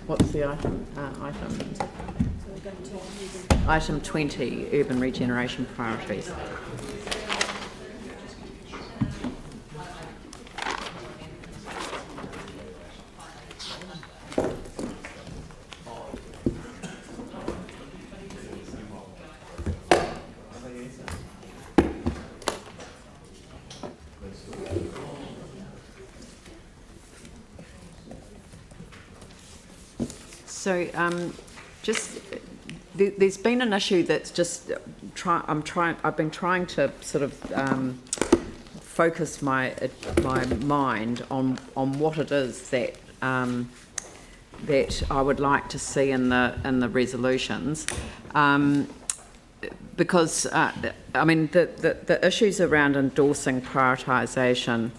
What's the item? Item 20, urban regeneration priorities. So, there's been an issue that's just I've been trying to sort of focus my mind on what it is that that I would like to see in the resolutions, because the issues around endorsing prioritisation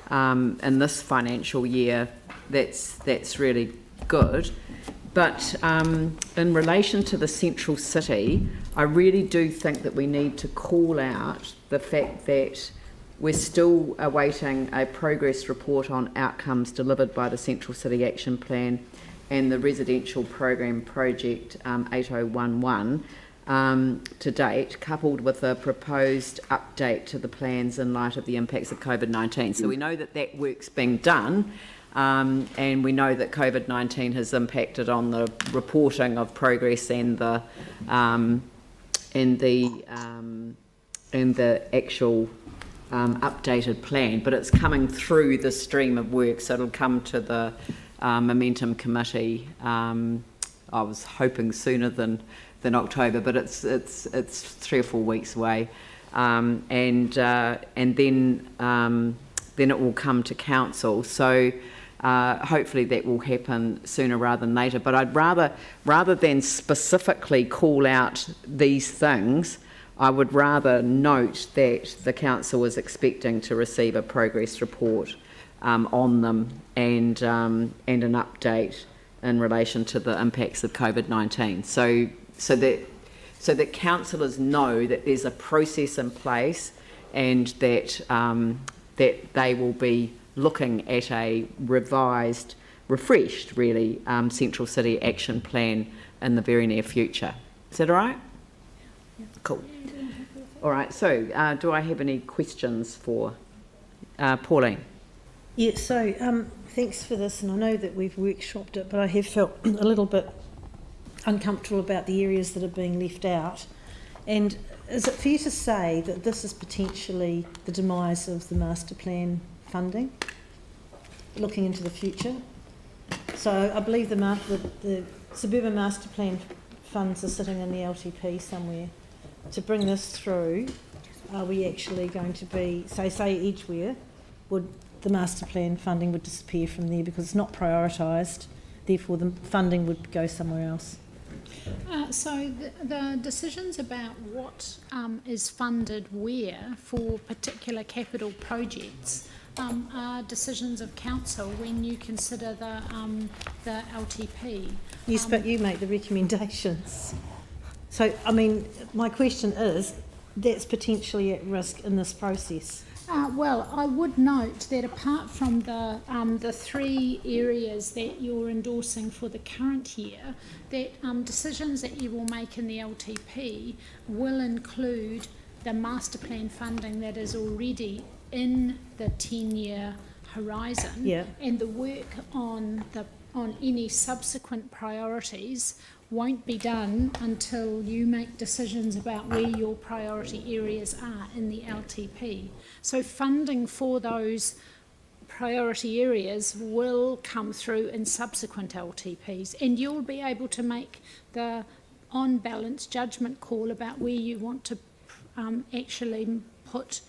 in this financial year, that's really good. But in relation to the central city, I really do think that we need to call out the fact that we're still awaiting a progress report on outcomes delivered by the Central City Action Plan and the residential program project 8011 to date, coupled with a proposed update to the plans in light of the impacts of COVID-19. So we know that work's being done. And we know that COVID-19 has impacted on the reporting of progress and the actual updated plan, but it's coming through the stream of work, so it'll come to the Momentum Committee. I was hoping sooner than October, but it's 3 or 4 weeks away, and then it will come to council. So. Hopefully that will happen sooner rather than later. But I'd rather than specifically call out these things, I would rather note that the council is expecting to receive a progress report on them and an update in relation to the impacts of COVID-19. So that councillors know that there's a process in place and that that they will be looking at a refreshed, really, Central City Action Plan in the very near future. Is that all right? Yeah. Cool. All right, so do I have any questions for Pauline? Yeah, so thanks for this, and I know that we've workshopped it, but I have felt a little bit uncomfortable about the areas that are being left out. And is it fair to say that this is potentially the demise of the master plan funding, looking into the future? So I believe the suburban master plan funds are sitting in the LTP somewhere. To bring this through, are we actually going to be, say Edgeware, would the master plan funding would disappear from there because it's not prioritised, therefore the funding would go somewhere else? So the decisions about what is funded where for particular capital projects are decisions of council when you consider the LTP. Yes, but you make the recommendations. So, I mean, my question is, that's potentially at risk in this process. Well, I would note that apart from the 3 areas that you're endorsing for the current year, that decisions that you will make in the LTP will include the master plan funding that is already in the 10-year horizon, yeah. And the work on any subsequent priorities won't be done until you make decisions about where your priority areas are in the LTP. So funding for those priority areas will come through in subsequent LTPs, and you'll be able to make the on-balance judgment call about where you want to actually put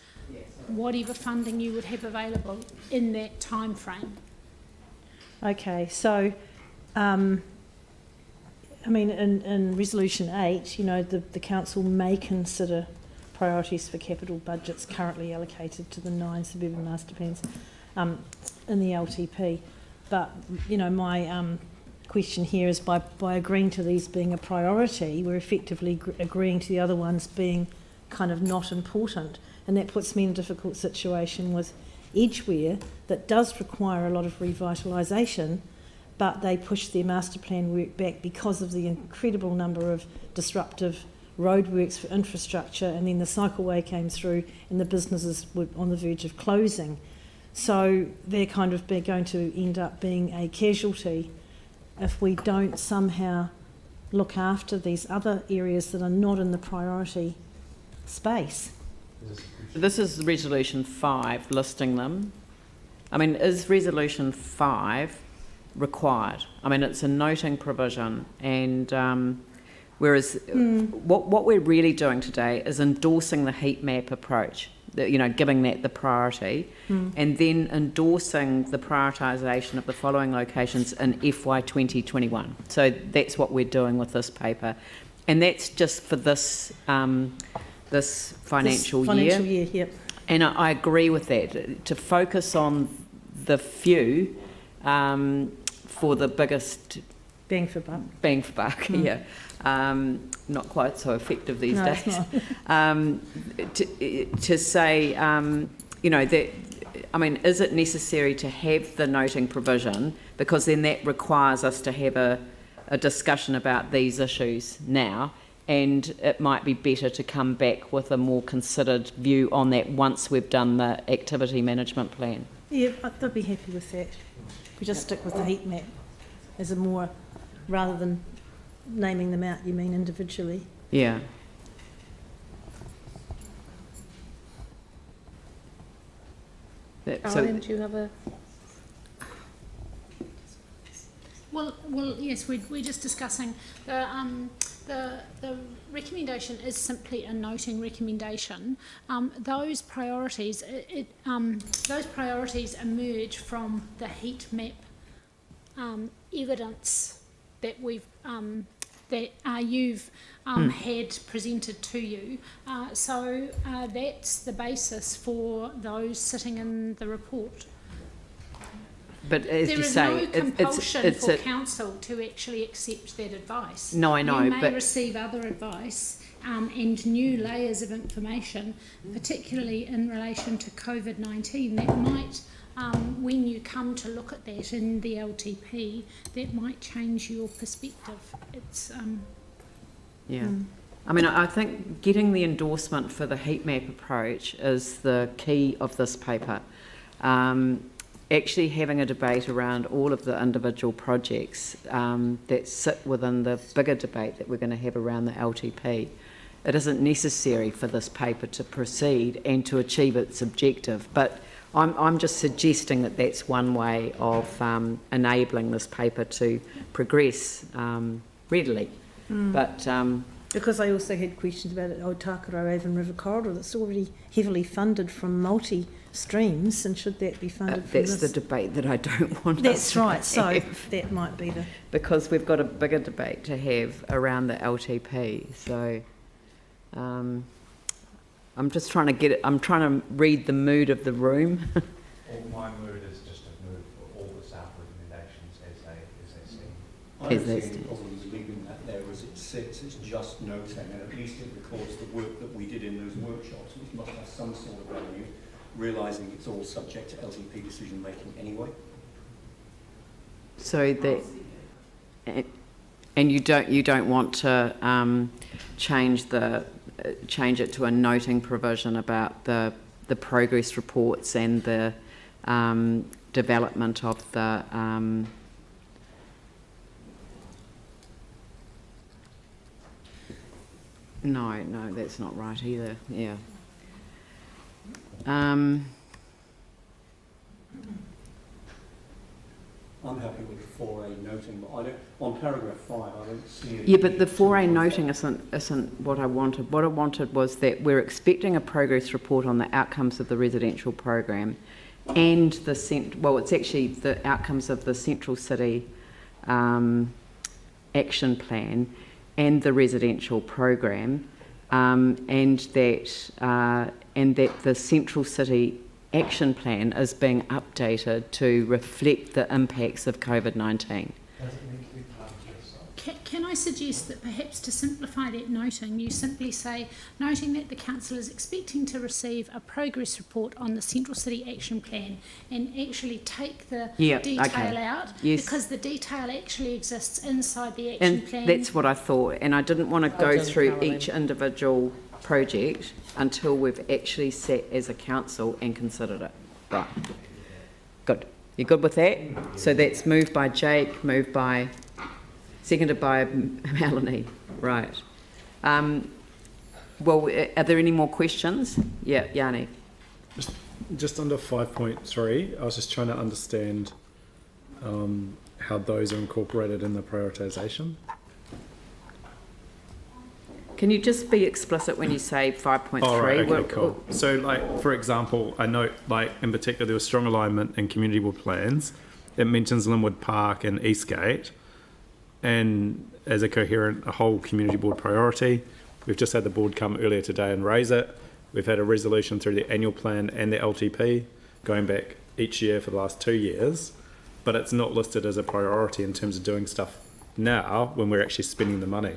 whatever funding you would have available in that time frame. Okay, so I mean, in Resolution 8, you know, the council may consider priorities for capital budgets currently allocated to the 9 suburban master plans in the LTP. But, you know, my question here is by agreeing to these being a priority, we're effectively agreeing to the other ones being kind of not important. And that puts me in a difficult situation with Edgeware that does require a lot of revitalisation, but they pushed their master plan work back because of the incredible number of disruptive roadworks for infrastructure, and then the cycleway came through and the businesses were on the verge of closing. So they're kind of going to end up being a casualty if we don't somehow look after these other areas that are not in the priority space. This is Resolution 5, listing them. I mean, is Resolution 5 required? I mean, it's a noting provision, and whereas what we're really doing today is endorsing the heat map approach, giving that the priority, and then endorsing the prioritisation of the following locations in FY 2021. So that's what we're doing with this paper, and that's just for this this financial year. Yep. And I agree with that, to focus on the few for the biggest Bang for buck. Bang for buck, yeah. Not quite so effective these days. It's not. To say, that, I mean, is it necessary to have the noting provision? Because then that requires us to have a discussion about these issues now, and it might be better to come back with a more considered view on that once we've done the activity management plan. Yeah, I'd be happy with that. We just stick with the heat map as a more, rather than naming them out, you mean individually. Yeah. Alan, do you have a... Well, yes, we're just discussing the recommendation is simply a noting recommendation. Those priorities emerge from the heat map evidence that we've you've had presented to you. So that's the basis for those sitting in the report. But as There you is say, no compulsion it's for council to actually accept that advice. No, I know, You may but receive other advice and new layers of information, particularly in relation to COVID-19, that might, when you come to look at that in the LTP, that might change your perspective. It's yeah. I mean, I think getting the endorsement for the heat map approach is the key of this paper. Actually having a debate around all of the individual projects that sit within the bigger debate that we're going to have around the LTP. It isn't necessary for this paper to proceed and to achieve its objective, but I'm just suggesting that that's one way of enabling this paper to progress readily. But Because I also had questions about it, Takaro Avon River Corridor, that's already heavily funded from multi-streams, and should that be funded from that's this? the debate that I don't want That's us to right, so have, that might be the... because we've got a bigger debate to have around the LTP. So I'm just trying to get it, I'm trying to read the mood of the room. Well, my mood is just to move for all the staff recommendations as they seem. I don't see any problem with leaving that there as it sits. It's just noting, and at least it records the work that we did in those workshops, which must have some sort of value, realising it's all subject to LTP decision making anyway. So that, and you don't want to change it to a noting provision about the progress reports and the development of the no, that's not right either. Yeah. I'm happy with the 4A noting, but I don't, on paragraph 5, I don't see it. Yeah, but the 4A noting isn't what I wanted. What I wanted was that we're expecting a progress report on the outcomes of the residential program and it's actually the outcomes of the Central City action plan and the residential program, and that the Central City action plan is being updated to reflect the impacts of COVID-19. Does it need to be part of this? can I suggest that perhaps to simplify that noting, you simply say, noting that the council is expecting to receive a progress report on the Central City Action Plan, and actually take the detail out, because the detail actually exists inside the action plan. And that's what I thought, and I didn't want to go through each individual project until we've actually sat as a council and considered it. Right. Good. You good with that? So that's moved by Jake, seconded by Melanie. Right. Well, are there any more questions? Yeah, Yanni. Just under 5.3, I was just trying to understand how those are incorporated in the prioritisation. Can you just be explicit when you say 5.3? Oh, right, okay, cool. So, like, for example, I note, like, in particular, there was strong alignment in community board plans. It mentions Linwood Park and Eastgate, and as a whole community board priority. We've just had the board come earlier today and raise it. We've had a resolution through the annual plan and the LTP going back each year for the last 2 years, but it's not listed as a priority in terms of doing stuff now when we're actually spending the money.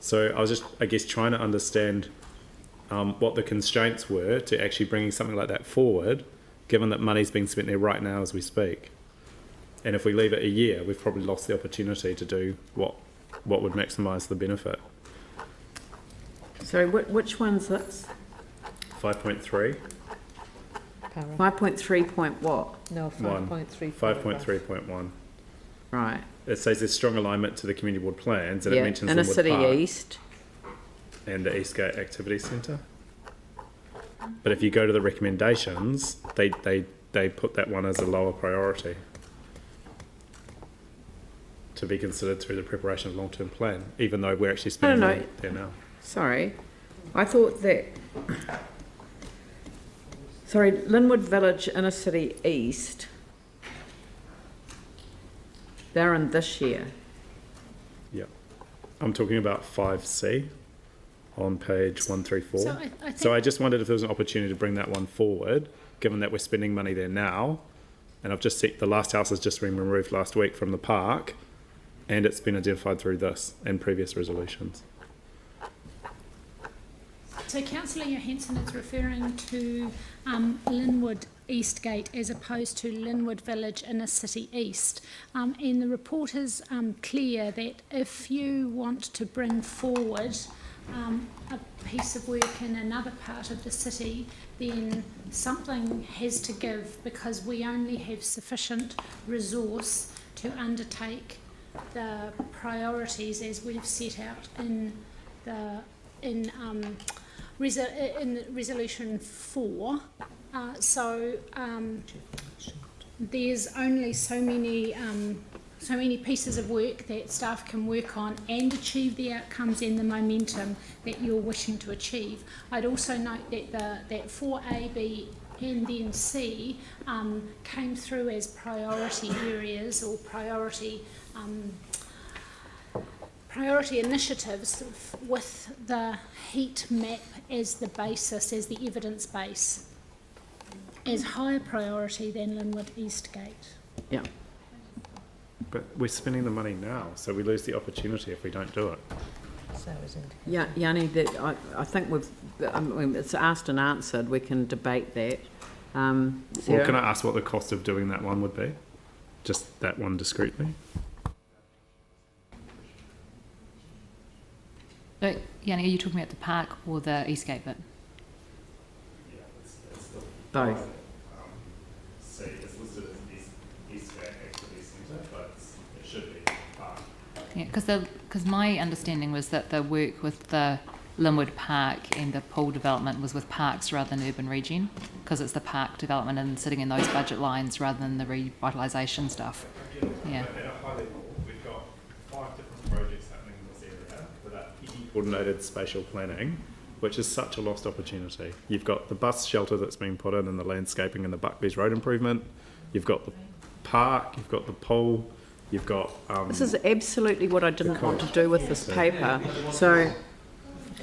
So I was just, I guess, trying to understand what the constraints were to actually bringing something like that forward, given that money's being spent there right now as we speak. And if we leave it a year, we've probably lost the opportunity to do what would maximise the benefit. Sorry, which one's this? 5.3. 5.3 point what? No, 5.3. 5.3.1. Right. It says there's strong alignment to the community board plans, and it mentions Inner Linwood City Park East. and the Eastgate Activity Centre. But if you go to the recommendations, they put that one as a lower priority to be considered through the preparation of long-term plan, even though we're actually spending money there now. Sorry, I thought that. Sorry, Linwood Village, Inner City East. They're in this year. Yeah, I'm talking about 5C on page 134. So I just wondered if there was an opportunity to bring that one forward, given that we're spending money there now, and I've just seen the last house has just been removed last week from the park, and it's been identified through this and previous resolutions. So Councillor Johansson is referring to Linwood Eastgate as opposed to Linwood Village Inner City East. And the report is clear that if you want to bring forward a piece of work in another part of the city, then something has to give, because we only have sufficient resource to undertake the priorities as we've set out in resolution 4. There's only so many pieces of work that staff can work on and achieve the outcomes and the momentum that you're wishing to achieve. I'd also note that that 4A, B and then C came through as priority areas or priority initiatives, with the heat map as the basis, as the evidence base, as higher priority than Linwood Eastgate. Yeah. But we're spending the money now, so we lose the opportunity if we don't do it. Yeah, Yanni, I think it's asked and answered. We can debate that. Well, can I ask what the cost of doing that one would be? Just that one discreetly? So, Yanni, are you talking about the park or the Eastgate bit? Yeah, it's both. See, it's listed as Eastgate Activity Centre, but it should be park. Yeah, because my understanding was that the work with the Linwood Park and the pool development was with parks rather than urban regen, because it's the park development and sitting in those budget lines rather than the revitalisation stuff. Yeah. At a high level, we've got 5 different projects happening in this area without any coordinated spatial planning, which is such a lost opportunity. You've got the bus shelter that's been put in and the landscaping and the Buckley's Road improvement. You've got the park, you've got the pool, you've got... this is absolutely what I didn't want to do with this paper. So,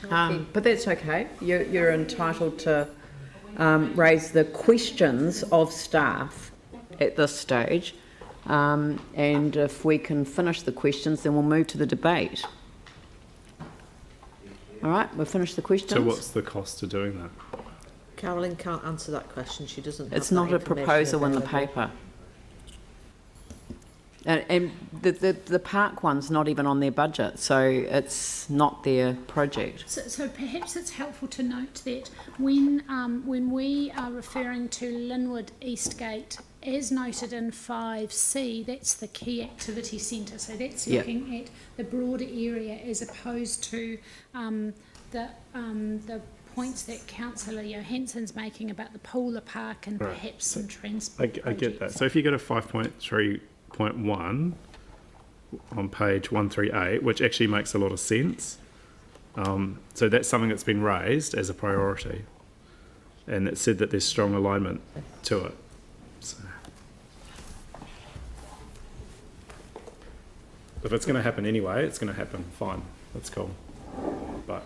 but that's okay. You're entitled to raise the questions of staff at this stage. And if we can finish the questions, then we'll move to the debate. All right, we've finished the questions. So what's the cost of doing that? Carolyn can't answer that question. She doesn't have It's that not a information proposal in the available. paper. And the park one's not even on their budget, so it's not their project. So perhaps it's helpful to note that when we are referring to Linwood Eastgate, as noted in 5C, that's the key activity centre. So that's Yep. looking at the broader area as opposed to the points that Councillor Johansson's making about the Pooler Park and Right. perhaps some transport I get that. projects. So if you go to 5.3.1 on page 138, which actually makes a lot of sense, so that's something that's been raised as a priority, and it said that there's strong alignment to it. So if it's going to happen anyway, it's going to happen. Fine, that's cool. But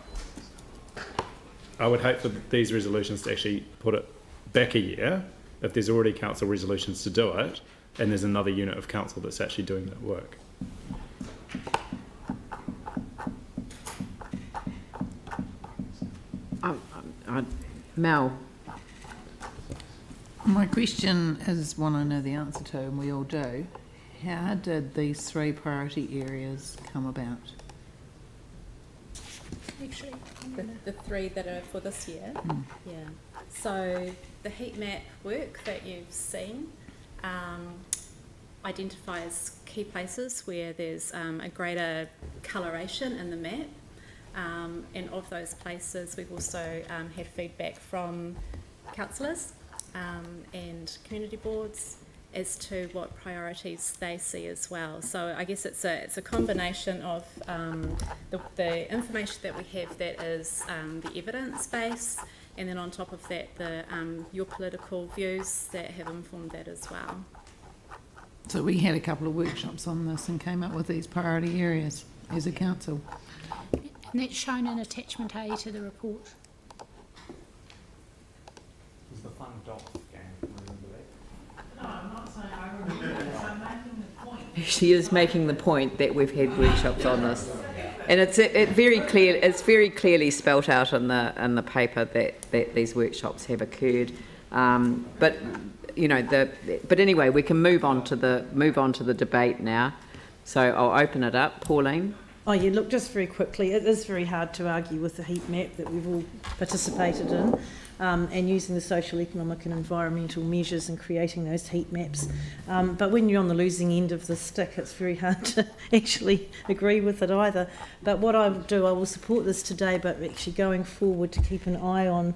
I would hate for these resolutions to actually put it back a year if there's already council resolutions to do it, and there's another unit of council that's actually doing that work. Mel, My question is one I know the answer to, and we all do. How did these 3 priority areas come about? Actually, The 3 that are for this year. Yeah. So the heat map work that you've seen identifies key places where there's a greater coloration in the map. And of those places, we've also had feedback from councillors and community boards as to what priorities they see as well. So I guess it's a combination of the information that we have that is the evidence base, and then on top of that, your political views that have informed that as well. So we had a couple of workshops on this and came up with these priority areas as a council. and that's shown in attachment A to the report. Was the fun doc game, remember that? No, I'm not saying I remember this, I'm making the point. she is making the point that we've had workshops on this, and it's very clear. It's very clearly spelt out in the paper that these workshops have occurred. But you know, but anyway, we can move on to the debate now. So I'll open it up, Pauline. Oh yeah, look, just very quickly, it is very hard to argue with the heat map that we've all participated in, and using the social, economic and environmental measures and creating those heat maps. But when you're on the losing end of the stick, it's very hard to actually agree with it either. But what I will do, I will support this today, but actually going forward to keep an eye on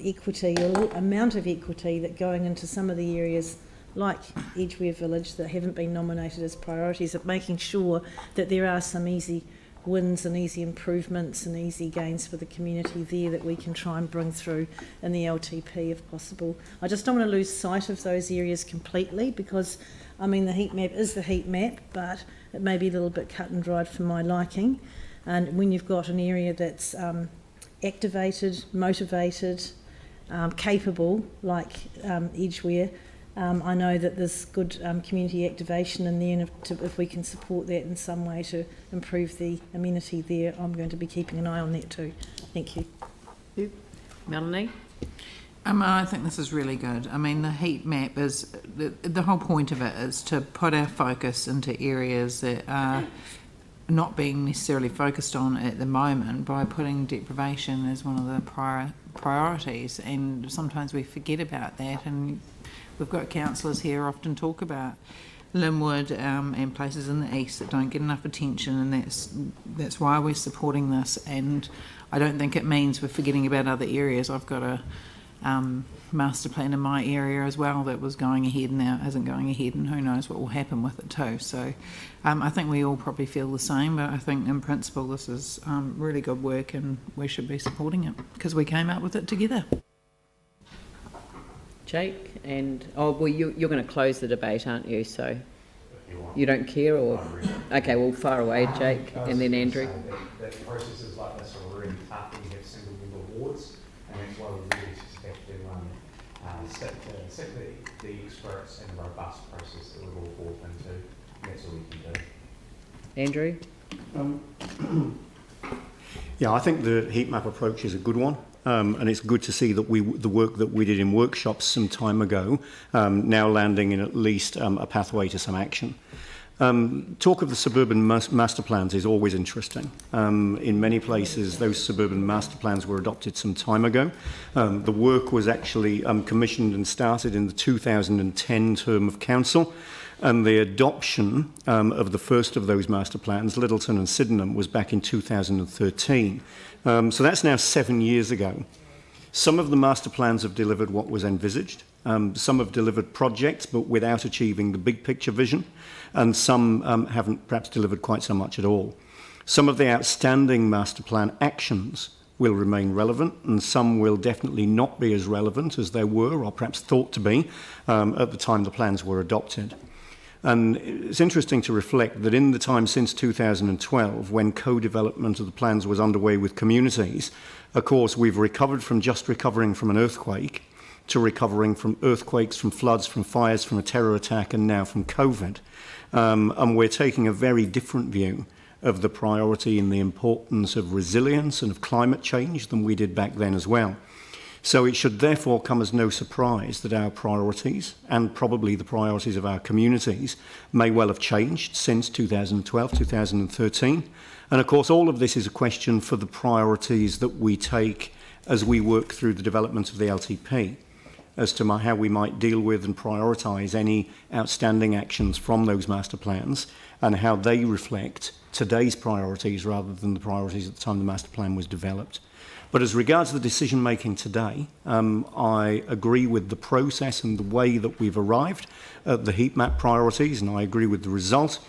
equity, or amount of equity that going into some of the areas like Edgware Village that haven't been nominated as priorities, of making sure that there are some easy wins and easy improvements and easy gains for the community there that we can try and bring through in the LTP if possible. I just don't want to lose sight of those areas completely, because I mean the heat map is the heat map, but it may be a little bit cut and dried for my liking. And when you've got an area that's activated, motivated, capable, like Edgware, I know that there's good community activation in there, and if we can support that in some way to improve the amenity there, I'm going to be keeping an eye on that too. Thank you. Melanie? I think this is really good. I mean, the heat map is, the whole point of it is to put our focus into areas that are not being necessarily focused on at the moment, by putting deprivation as one of the priorities, and sometimes we forget about that. And we've got councillors here often talk about Linwood and places in the east that don't get enough attention, and that's why we're supporting this. And I don't think it means we're forgetting about other areas. I've got a master plan in my area as well that was going ahead and now isn't going ahead, and who knows what will happen with it too. So I think we all probably feel the same, but I think in principle this is really good work, and we should be supporting it because we came up with it together. Jake, and you're going to close the debate, aren't you? So you don't care, or okay, well, far away, Jake, and then Andrew. That processes like this are really tough when you have single member wards, and that's why we really just have to stick to the experts and robust process that we've all bought into. And that's all we can do. Andrew? Yeah, I think the heat map approach is a good one. And it's good to see that the work that we did in workshops some time ago now landing in at least a pathway to some action. Talk of the suburban master plans is always interesting. In many places, those suburban master plans were adopted some time ago. The work was actually commissioned and started in the 2010 term of council, and the adoption of the first of those master plans, Littleton and Sydenham, was back in 2013. So that's now 7 years ago. Some of the master plans have delivered what was envisaged. Some have delivered projects, but without achieving the big picture vision, and some haven't perhaps delivered quite so much at all. Some of the outstanding master plan actions will remain relevant, and some will definitely not be as relevant as they were, or perhaps thought to be, at the time the plans were adopted. And it's interesting to reflect that in the time since 2012, when co-development of the plans was underway with communities, of course, we've recovered from just recovering from an earthquake to recovering from earthquakes, from floods, from fires, from a terror attack, and now from COVID. And we're taking a very different view of the priority and the importance of resilience and of climate change than we did back then as well. So it should therefore come as no surprise that our priorities, and probably the priorities of our communities, may well have changed since 2012, 2013. And of course, all of this is a question for the priorities that we take as we work through the development of the LTP, as to how we might deal with and prioritise any outstanding actions from those master plans, and how they reflect today's priorities rather than the priorities at the time the master plan was developed. But as regards the decision making today, I agree with the process and the way that we've arrived at the heat map priorities, and I agree with the result.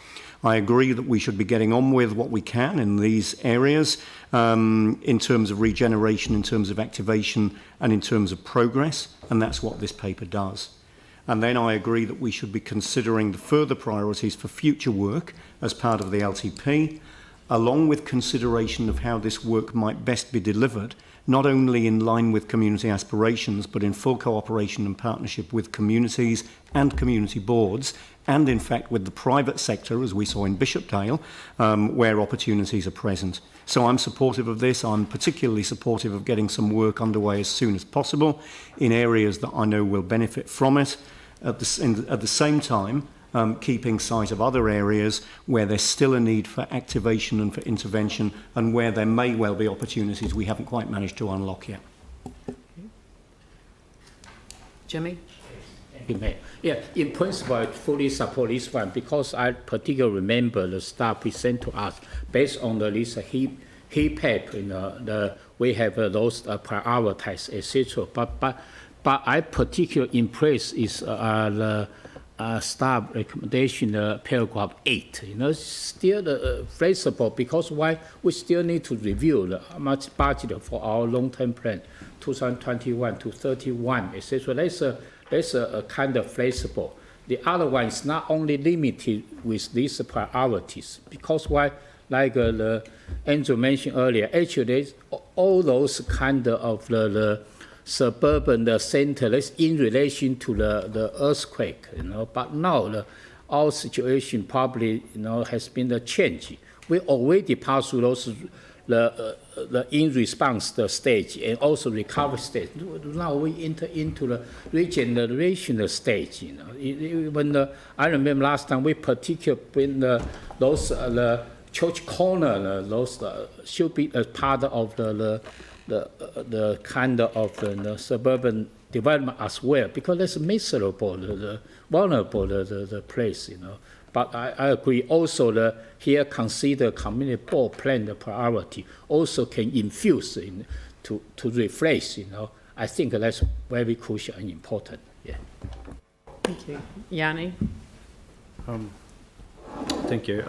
I agree that we should be getting on with what we can in these areas in terms of regeneration, in terms of activation, and in terms of progress, and that's what this paper does. And then I agree that we should be considering the further priorities for future work as part of the LTP, along with consideration of how this work might best be delivered, not only in line with community aspirations, but in full cooperation and partnership with communities and community boards, and in fact with the private sector, as we saw in Bishopdale, where opportunities are present. So I'm supportive of this. I'm particularly supportive of getting some work underway as soon as possible in areas that I know will benefit from it. At the same time, keeping sight of other areas where there's still a need for activation and for intervention, and where there may well be opportunities we haven't quite managed to unlock yet. Jimmy? Yeah, in principle, I fully support this one because I particularly remember the staff present to us based on the list of heat map. We have those prioritized, etc. But I particularly impressed is the staff recommendation, paragraph 8. Still flexible because why we still need to review how much budget for our long-term plan, 2021 to 31, etc. That's a kind of flexible. The other one is not only limited with these priorities, because why, like Andrew mentioned earlier, actually all those kind of the suburban center that's in relation to the earthquake, But now our situation probably has been a change. We already passed through those the in response stage and also recovery stage. Now we enter into the regeneration stage. When I remember last time we particularly when those the church corner those should be a part of the kind of the suburban development as well, because that's miserable, the vulnerable the place, But I agree also here consider community board plan the priority also can infuse to refresh, I think that's very crucial and important. Yeah. Thank you. Yanni? Thank you.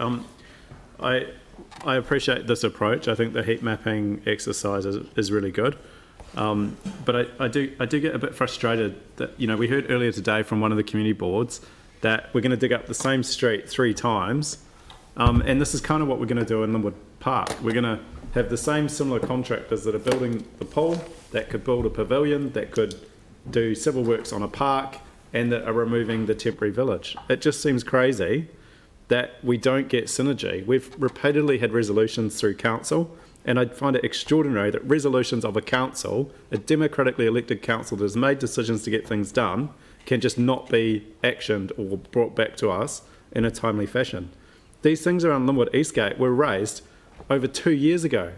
I appreciate this approach. I think the heat mapping exercise is really good. But I do get a bit frustrated that, we heard earlier today from one of the community boards that we're going to dig up the same street 3 times. And this is kind of what we're going to do in Linwood Park. We're going to have the same similar contractors that are building the pool, that could build a pavilion, that could do civil works on a park, and that are removing the temporary village. It just seems crazy that we don't get synergy. We've repeatedly had resolutions through council And I find it extraordinary that resolutions of a council, a democratically elected council that has made decisions to get things done, can just not be actioned or brought back to us in a timely fashion. These things around Linwood Eastgate were raised over 2 years ago,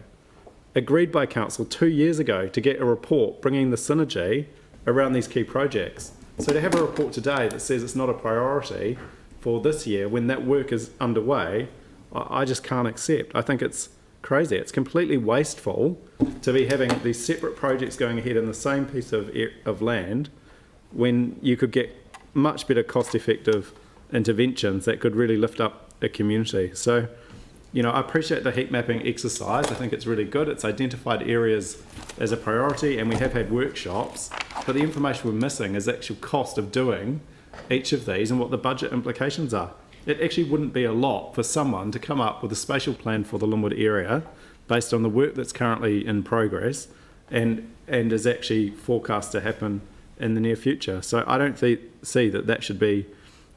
agreed by council 2 years ago to get a report bringing the synergy around these key projects. So to have a report today that says it's not a priority for this year when that work is underway, I just can't accept. I think it's crazy. It's completely wasteful to be having these separate projects going ahead in the same piece of land when you could get much better cost-effective interventions that could really lift up a community. So, you know, I appreciate the heat mapping exercise. I think it's really good. It's identified areas as a priority, and we have had workshops, but the information we're missing is the actual cost of doing each of these and what the budget implications are. It actually wouldn't be a lot for someone to come up with a spatial plan for the Linwood area based on the work that's currently in progress and is actually forecast to happen in the near future. So I don't see that should be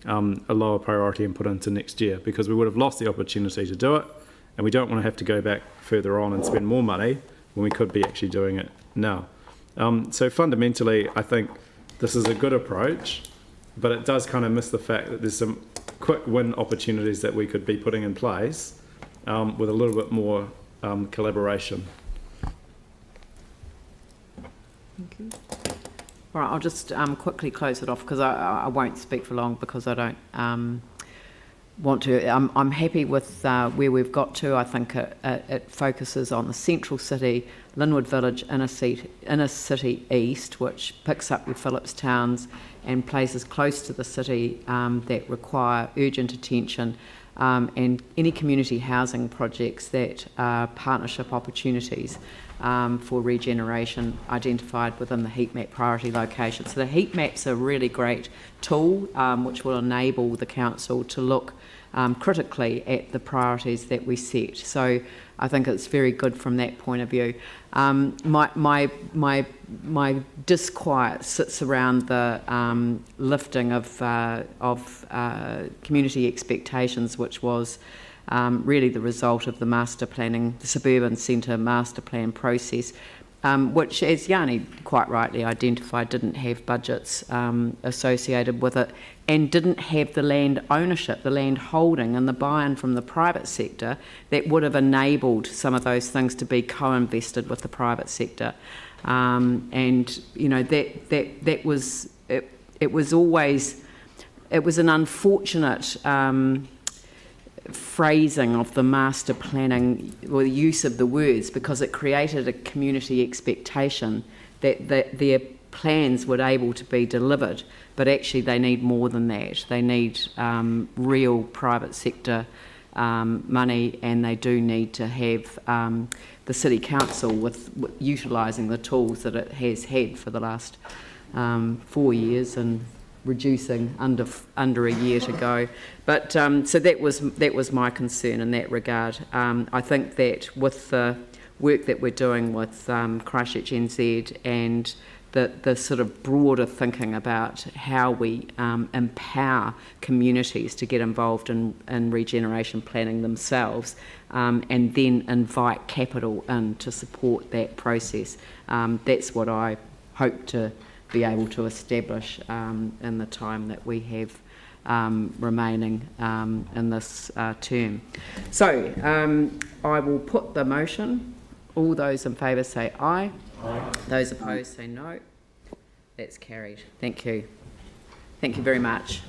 a lower priority and put into next year, because we would have lost the opportunity to do it, and we don't want to have to go back further on and spend more money when we could be actually doing it now. So fundamentally, I think this is a good approach, but it does kind of miss the fact that there's some quick win opportunities that we could be putting in place with a little bit more collaboration. Thank you. All right, I'll just quickly close it off because I won't speak for long because I don't want to. I'm happy with where we've got to. I think it focuses on the central city, Linwood Village, inner city east, which picks up your Phillips towns and places close to the city that require urgent attention, and any community housing projects that are partnership opportunities for regeneration identified within the heat map priority location. So the heat map's a really great tool which will enable the council to look critically at the priorities that we set. So I think it's very good from that point of view. My disquiet sits around the lifting of community expectations, which was really the result of the master planning, the suburban centre master plan process, which, as Yanni quite rightly identified, didn't have budgets associated with it and didn't have the land ownership, the land holding and the buy-in from the private sector that would have enabled some of those things to be co-invested with the private sector. And, you know, that was, it was always, it was an unfortunate phrasing of the master planning, or the use of the words, because it created a community expectation that their plans were able to be delivered, but actually they need more than that. They need real private sector money, and they do need to have the City Council with utilising the tools that it has had for the last 4 years and reducing under a year to go. But so that was my concern in that regard. I think that with the work that we're doing with Christchurch NZ and the sort of broader thinking about how we empower communities to get involved in regeneration planning themselves, and then invite capital in to support that process. That's what I hope to be able to establish in the time that we have remaining in this term. So I will put the motion. All those in favour say aye. Aye. Those opposed say no. That's carried. Thank you. Thank you very much.